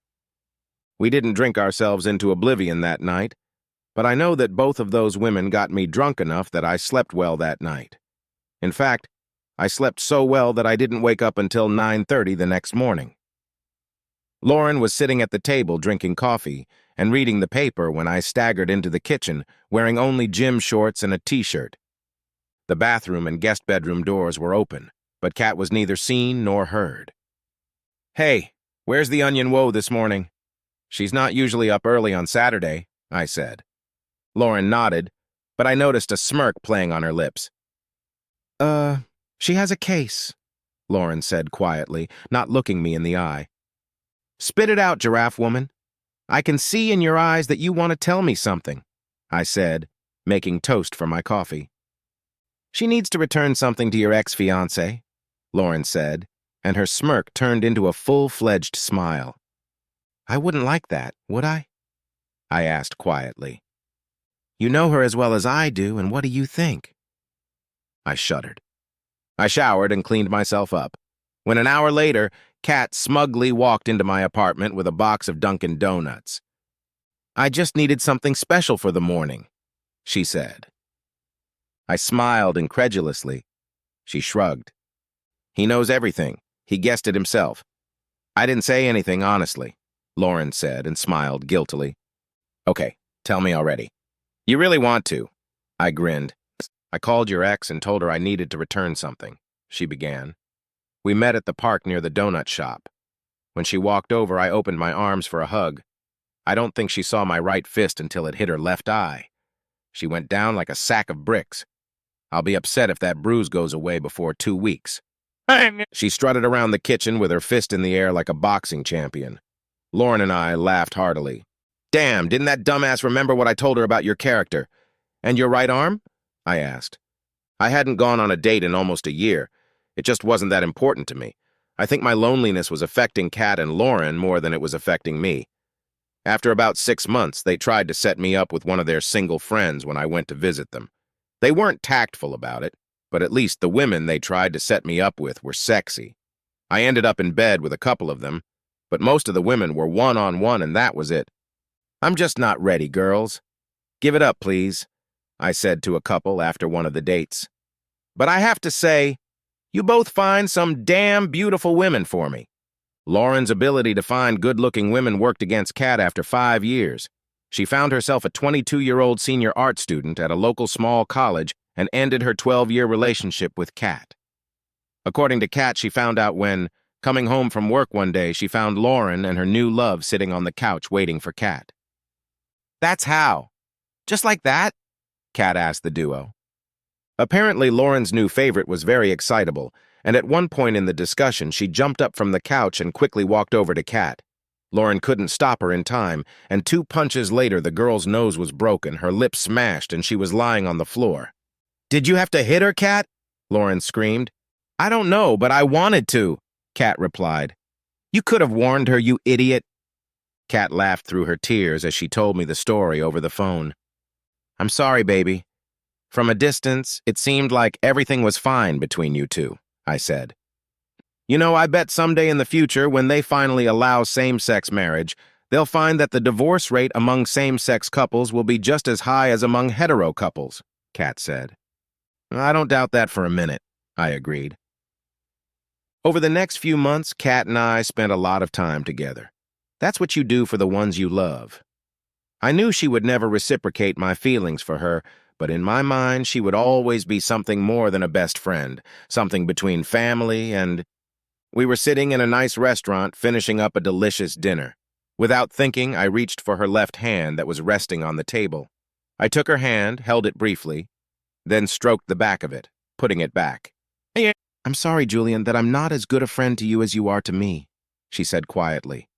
S1: We didn't drink ourselves into oblivion that night, but I know that both of those women got me drunk enough that I slept well that night. In fact, I slept so well that I didn't wake up until 9:30 the next morning. Lauren was sitting at the table drinking coffee and reading the paper when I staggered into the kitchen wearing only gym shorts and a t-shirt. The bathroom and guest bedroom doors were open, but Kat was neither seen nor heard. Hey, where's the onion woe this morning? She's not usually up early on Saturday, I said. Lauren nodded, but I noticed a smirk playing on her lips. She has a case, Lauren said quietly, not looking me in the eye. Spit it out, giraffe woman. I can see in your eyes that you want to tell me something, I said, making toast for my coffee. She needs to return something to your ex-fiancé, Lauren said, and her smirk turned into a full-fledged smile. I wouldn't like that, would I? I asked quietly. You know her as well as I do, and what do you think? I shuddered. I showered and cleaned myself up. When an hour later, Kat smugly walked into my apartment with a box of Dunkin' Donuts. I just needed something special for the morning, she said. I smiled incredulously. She shrugged. He knows everything. He guessed it himself. I didn't say anything, honestly, Lauren said and smiled guiltily. Okay, tell me already. You really want to? I grinned. I called your ex and told her I needed to return something, she began. We met at the park near the donut shop. When she walked over, I opened my arms for a hug. I don't think she saw my right fist until it hit her left eye. She went down like a sack of bricks. I'll be upset if that bruise goes away before 2 weeks. She strutted around the kitchen with her fist in the air like a boxing champion. Lauren and I laughed heartily. Damn, didn't that dumbass remember what I told her about your character? And your right arm? I asked. I hadn't gone on a date in almost a year. It just wasn't that important to me. I think my loneliness was affecting Kat and Lauren more than it was affecting me. After about 6 months, they tried to set me up with one of their single friends when I went to visit them. They weren't tactful about it, but at least the women they tried to set me up with were sexy. I ended up in bed with a couple of them, but most of the women were one-on-one and that was it. I'm just not ready, girls. Give it up, please, I said to a couple after one of the dates. But I have to say, you both find some damn beautiful women for me. Lauren's ability to find good-looking women worked against Kat after 5 years. She found herself a 22-year-old senior art student at a local small college and ended her 12-year relationship with Kat. According to Kat, she found out when, coming home from work one day, she found Lauren and her new love sitting on the couch waiting for Kat. That's how. Just like that? Kat asked the duo. Apparently, Lauren's new favorite was very excitable, and at one point in the discussion, she jumped up from the couch and quickly walked over to Kat. Lauren couldn't stop her in time, and 2 punches later, the girl's nose was broken, her lips smashed, and she was lying on the floor. Did you have to hit her, Kat? Lauren screamed. I don't know, but I wanted to, Kat replied. You could have warned her, you idiot. Kat laughed through her tears as she told me the story over the phone. I'm sorry, baby. From a distance, it seemed like everything was fine between you two, I said. You know, I bet someday in the future, when they finally allow same-sex marriage, they'll find that the divorce rate among same-sex couples will be just as high as among hetero couples, Kat said. I don't doubt that for a minute, I agreed. Over the next few months, Kat and I spent a lot of time together. That's what you do for the ones you love. I knew she would never reciprocate my feelings for her, but in my mind, she would always be something more than a best friend, something between family and... We were sitting in a nice restaurant finishing up a delicious dinner. Without thinking, I reached for her left hand that was resting on the table. I took her hand, held it briefly, then stroked the back of it, putting it back. "I'm sorry, Julian, that I'm not as good a friend to you as you are to me," she said quietly.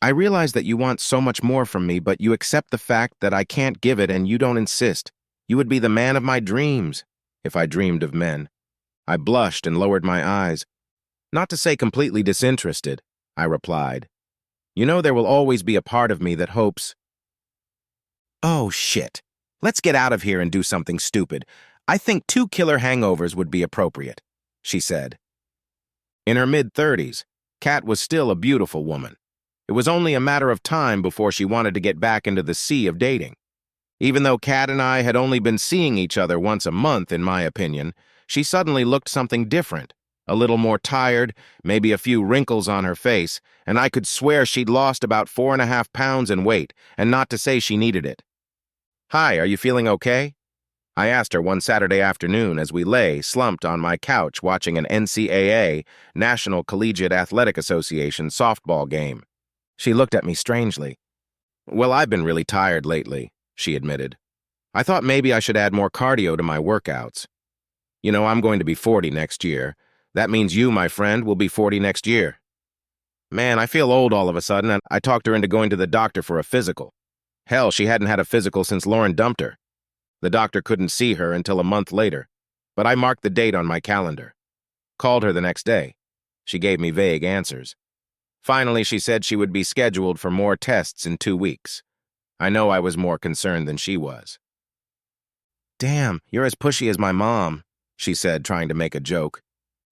S1: "I realize that you want so much more from me, but you accept the fact that I can't give it and you don't insist. You would be the man of my dreams, if I dreamed of men." I blushed and lowered my eyes. "Not to say completely disinterested," I replied. "You know there will always be a part of me that hopes—" "Oh, shit. Let's get out of here and do something stupid. I think 2 killer hangovers would be appropriate," she said. In her mid-30s, Kat was still a beautiful woman. It was only a matter of time before she wanted to get back into the sea of dating. Even though Kat and I had only been seeing each other once a month, in my opinion, she suddenly looked something different, a little more tired, maybe a few wrinkles on her face, and I could swear she'd lost about 4.5 pounds in weight, and not to say she needed it. "Hi, are you feeling okay?" I asked her one Saturday afternoon as we lay, slumped on my couch watching an NCAA, National Collegiate Athletic Association, softball game. She looked at me strangely. "Well, I've been really tired lately," she admitted. "I thought maybe I should add more cardio to my workouts. You know, I'm going to be 40 next year. That means you, my friend, will be 40 next year." Man, I feel old all of a sudden, and I talked her into going to the doctor for a physical. Hell, she hadn't had a physical since Lauren dumped her. The doctor couldn't see her until a month later, but I marked the date on my calendar. Called her the next day. She gave me vague answers. Finally, she said she would be scheduled for more tests in 2 weeks. I know I was more concerned than she was. "Damn, you're as pushy as my mom," she said, trying to make a joke.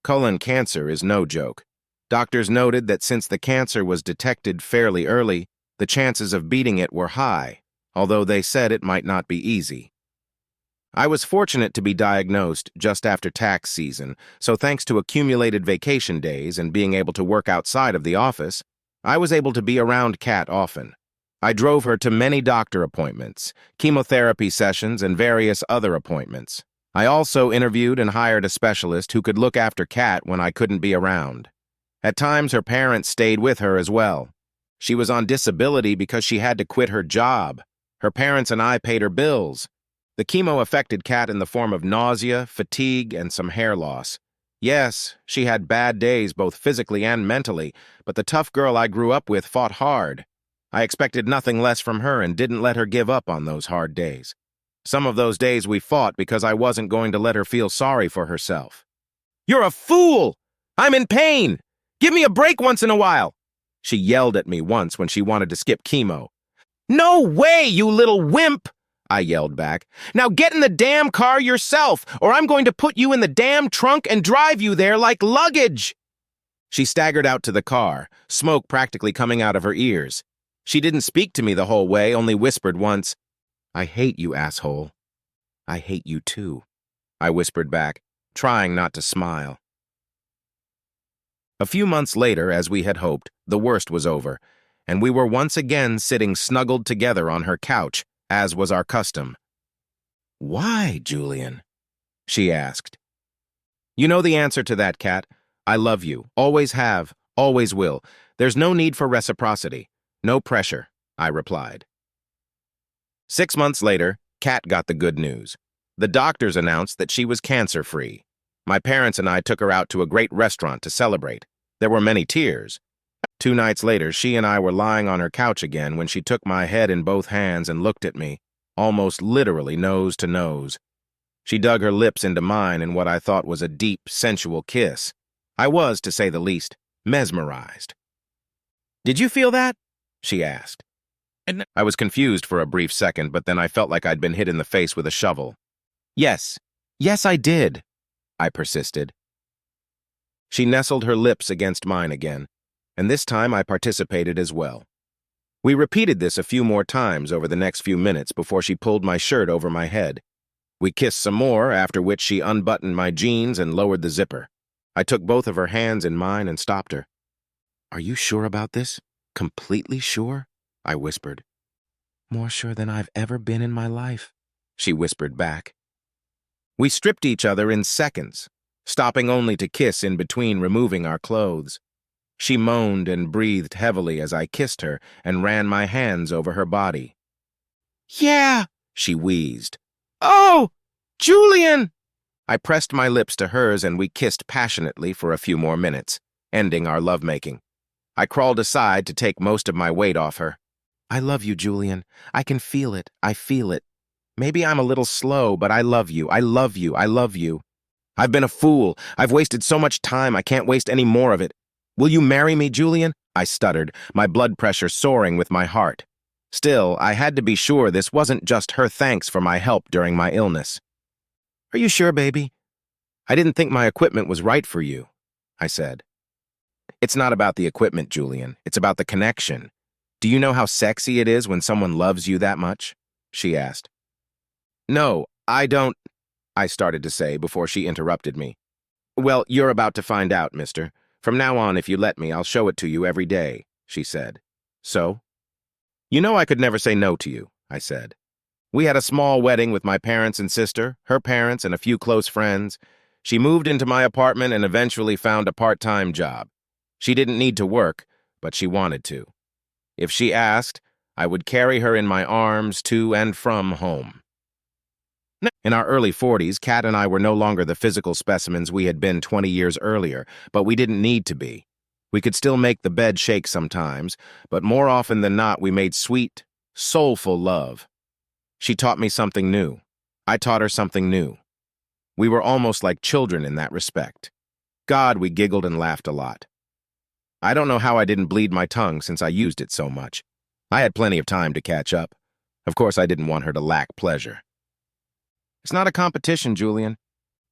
S1: Colon cancer is no joke. Doctors noted that since the cancer was detected fairly early, the chances of beating it were high, although they said it might not be easy. I was fortunate to be diagnosed just after tax season, so thanks to accumulated vacation days and being able to work outside of the office, I was able to be around Kat often. I drove her to many doctor appointments, chemotherapy sessions, and various other appointments. I also interviewed and hired a specialist who could look after Kat when I couldn't be around. At times, her parents stayed with her as well. She was on disability because she had to quit her job. Her parents and I paid her bills. The chemo affected Kat in the form of nausea, fatigue, and some hair loss. Yes, she had bad days both physically and mentally, but the tough girl I grew up with fought hard. I expected nothing less from her and didn't let her give up on those hard days. Some of those days we fought because I wasn't going to let her feel sorry for herself. "You're a fool! I'm in pain! Give me a break once in a while!" She yelled at me once when she wanted to skip chemo. "No way, you little wimp!" I yelled back. "Now get in the damn car yourself, or I'm going to put you in the damn trunk and drive you there like luggage!" She staggered out to the car, smoke practically coming out of her ears. She didn't speak to me the whole way, only whispered once, "I hate you, asshole." "I hate you too," I whispered back, trying not to smile. A few months later, as we had hoped, the worst was over, and we were once again sitting snuggled together on her couch, as was our custom. "Why, Julian?" she asked. "You know the answer to that, Kat. I love you. Always have. Always will. There's no need for reciprocity. No pressure," I replied. 6 months later, Kat got the good news. The doctors announced that she was cancer-free. My parents and I took her out to a great restaurant to celebrate. There were many tears. 2 nights later, she and I were lying on her couch again when she took my head in both hands and looked at me, almost literally nose to nose. She dug her lips into mine in what I thought was a deep, sensual kiss. I was, to say the least, mesmerized. "Did you feel that?" she asked. I was confused for a brief second, but then I felt like I'd been hit in the face with a shovel. Yes, I did," I persisted. She nestled her lips against mine again, and this time I participated as well. We repeated this a few more times over the next few minutes before she pulled my shirt over my head. We kissed some more, after which she unbuttoned my jeans and lowered the zipper. I took both of her hands in mine and stopped her. "Are you sure about this? Completely sure?" I whispered. "More sure than I've ever been in my life," she whispered back. We stripped each other in seconds, stopping only to kiss in between removing our clothes. She moaned and breathed heavily as I kissed her and ran my hands over her body. "Yeah," she wheezed. "Oh, Julian!" I pressed my lips to hers and we kissed passionately for a few more minutes, ending our lovemaking. I crawled aside to take most of my weight off her. "I love you, Julian. I can feel it. I feel it. Maybe I'm a little slow, but I love you. I love you. I love you. I've been a fool. I've wasted so much time. I can't waste any more of it. Will you marry me, Julian?" I stuttered, my blood pressure soaring with my heart. Still, I had to be sure this wasn't just her thanks for my help during my illness. "Are you sure, baby? I didn't think my equipment was right for you," I said. "It's not about the equipment, Julian. It's about the connection. Do you know how sexy it is when someone loves you that much?" she asked. "No, I don't," I started to say before she interrupted me. "Well, you're about to find out, mister. From now on, if you let me, I'll show it to you every day," she said. "So?" "You know I could never say no to you," I said. "We had a small wedding with my parents and sister, her parents, and a few close friends. She moved into my apartment and eventually found a part-time job. She didn't need to work, but she wanted to. If she asked, I would carry her in my arms to and from home." In our early 40s, Kat and I were no longer the physical specimens we had been 20 years earlier, but we didn't need to be. We could still make the bed shake sometimes, but more often than not, we made sweet, soulful love. She taught me something new. I taught her something new. We were almost like children in that respect. God, we giggled and laughed a lot. I don't know how I didn't bleed my tongue since I used it so much. I had plenty of time to catch up. Of course, I didn't want her to lack pleasure. "It's not a competition, Julian.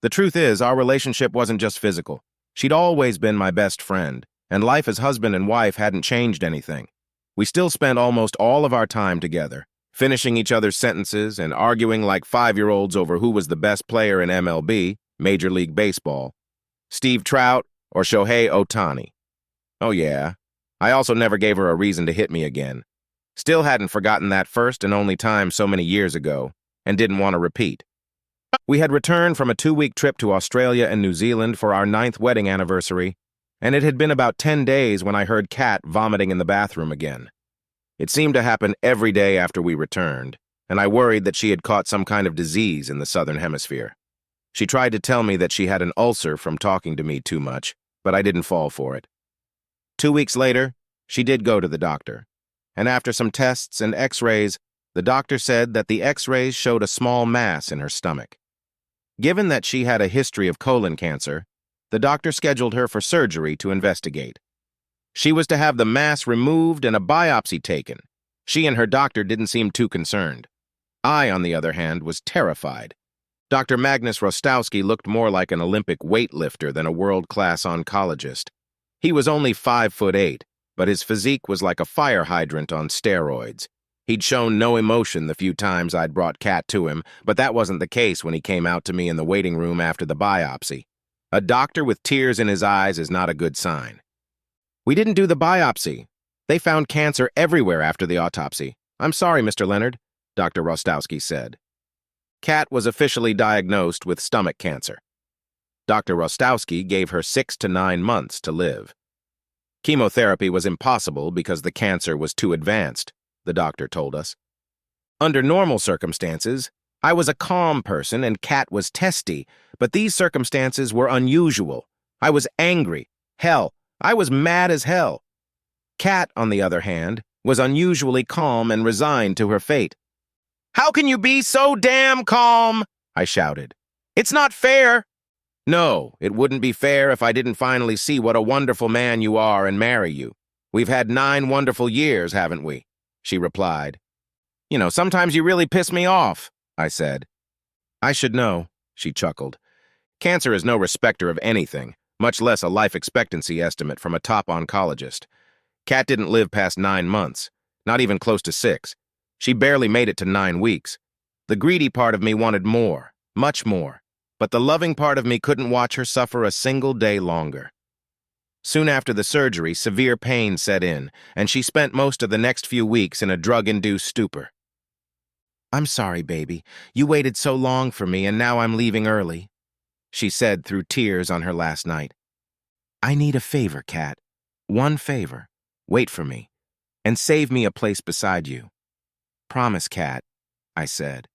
S1: The truth is, our relationship wasn't just physical. She'd always been my best friend, and life as husband and wife hadn't changed anything. We still spent almost all of our time together, finishing each other's sentences and arguing like 5-year-olds over who was the best player in MLB, Major League Baseball, Steve Trout or Shohei Ohtani. Oh yeah, I also never gave her a reason to hit me again. Still hadn't forgotten that first and only time so many years ago, and didn't want to repeat. We had returned from a 2-week trip to Australia and New Zealand for our 9th wedding anniversary, and it had been about 10 days when I heard Kat vomiting in the bathroom again. It seemed to happen every day after we returned, and I worried that she had caught some kind of disease in the southern hemisphere. She tried to tell me that she had an ulcer from talking to me too much, but I didn't fall for it. 2 weeks later, she did go to the doctor, and after some tests and x-rays, the doctor said that the x-rays showed a small mass in her stomach. Given that she had a history of colon cancer, the doctor scheduled her for surgery to investigate. She was to have the mass removed and a biopsy taken. She and her doctor didn't seem too concerned. I, on the other hand, was terrified. Dr. Magnus Rostowski looked more like an Olympic weightlifter than a world-class oncologist. He was only 5'8", but his physique was like a fire hydrant on steroids. He'd shown no emotion the few times I'd brought Kat to him, but that wasn't the case when he came out to me in the waiting room after the biopsy. A doctor with tears in his eyes is not a good sign. "We didn't do the biopsy. They found cancer everywhere after the autopsy. I'm sorry, Mr. Leonard," Dr. Rostowski said. Kat was officially diagnosed with stomach cancer. Dr. Rostowski gave her 6 to 9 months to live. Chemotherapy was impossible because the cancer was too advanced, the doctor told us. Under normal circumstances, I was a calm person and Kat was testy, but these circumstances were unusual. I was angry. Hell, I was mad as hell. Kat, on the other hand, was unusually calm and resigned to her fate. "How can you be so damn calm?" I shouted. "It's not fair." "No, it wouldn't be fair if I didn't finally see what a wonderful man you are and marry you. We've had 9 wonderful years, haven't we?" she replied. "You know, sometimes you really piss me off," I said. "I should know," she chuckled. "Cancer is no respecter of anything, much less a life expectancy estimate from a top oncologist. Kat didn't live past 9 months, not even close to 6. She barely made it to 9 weeks. The greedy part of me wanted more, much more, but the loving part of me couldn't watch her suffer a single day longer. Soon after the surgery, severe pain set in, and she spent most of the next few weeks in a drug-induced stupor. "I'm sorry, baby. You waited so long for me, and now I'm leaving early," she said through tears on her last night. "I need a favor, Kat. One favor. Wait for me, and save me a place beside you. Promise, Kat, I said.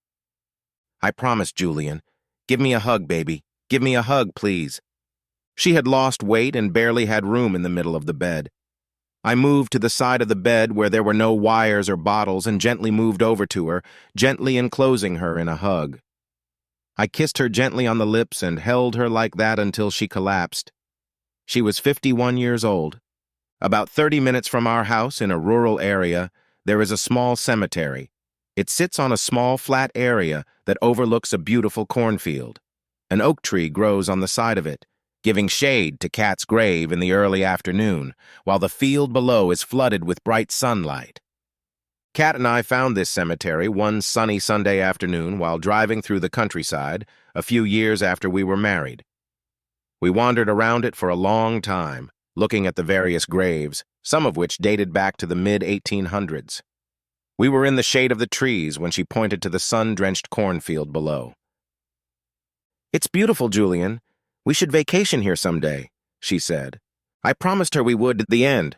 S1: I promised, Julian. Give me a hug, baby. Give me a hug, please. She had lost weight and barely had room in the middle of the bed. I moved to the side of the bed where there were no wires or bottles and gently moved over to her, gently enclosing her in a hug. I kissed her gently on the lips and held her like that until she collapsed. She was 51 years old. About 30 minutes from our house in a rural area, there is a small cemetery. It sits on a small flat area that overlooks a beautiful cornfield. An oak tree grows on the side of it, giving shade to Kat's grave in the early afternoon, while the field below is flooded with bright sunlight. Kat and I found this cemetery one sunny Sunday afternoon while driving through the countryside a few years after we were married. We wandered around it for a long time, looking at the various graves, some of which dated back to the mid-1800s. We were in the shade of the trees when she pointed to the sun-drenched cornfield below. "It's beautiful, Julian. We should vacation here someday," she said. I promised her we would at the end.